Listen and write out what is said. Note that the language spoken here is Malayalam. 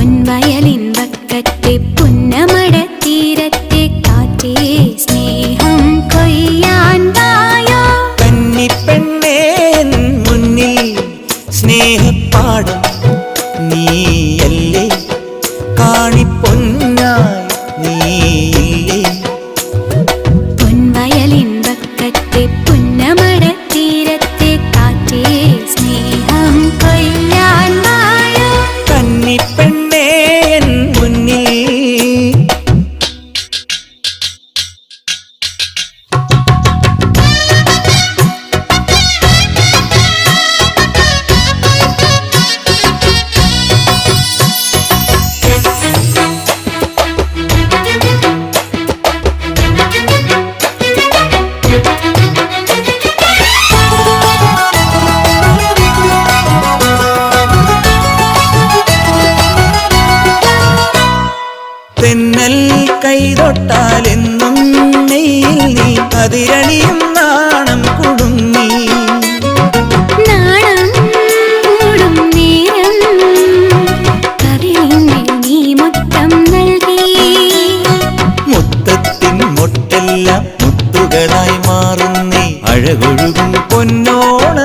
പൊൻവയലിൻ വക്കത്തെ പുന്നമടത്തീരത്തെ കാറ്റേ സ്നേഹം കൊയ്യാൻ വായോ. കന്നിപ്പെണ്ണേ മുന്നിൽ സ്നേഹപ്പാടം നീയല്ലേ, കാണിപ്പൊന്നായി നീയില്ലേ. പൊൻവയലിൻ വക്കത്തെ പുന്നമടത്തീരത്തെ കാറ്റേ സ്നേഹം കൊയ്യാൻ വായോ. കന്നിപ്പെണ്ണേ മുന്നിൽ തെന്നൽ കൈതൊട്ടാലെന്നും നെയ്യിൽ നീ അതിരണിയും നാണം കുടുങ്ങി. നാണം കൂടും നേരം കവിളിന്മേൽ നീ മുത്തം നൽകി. മുത്തത്തിൻ മൊട്ടെല്ലാം മുത്തുകളായി മാറുന്നേ, അഴകൊഴുകും പൊന്നോണ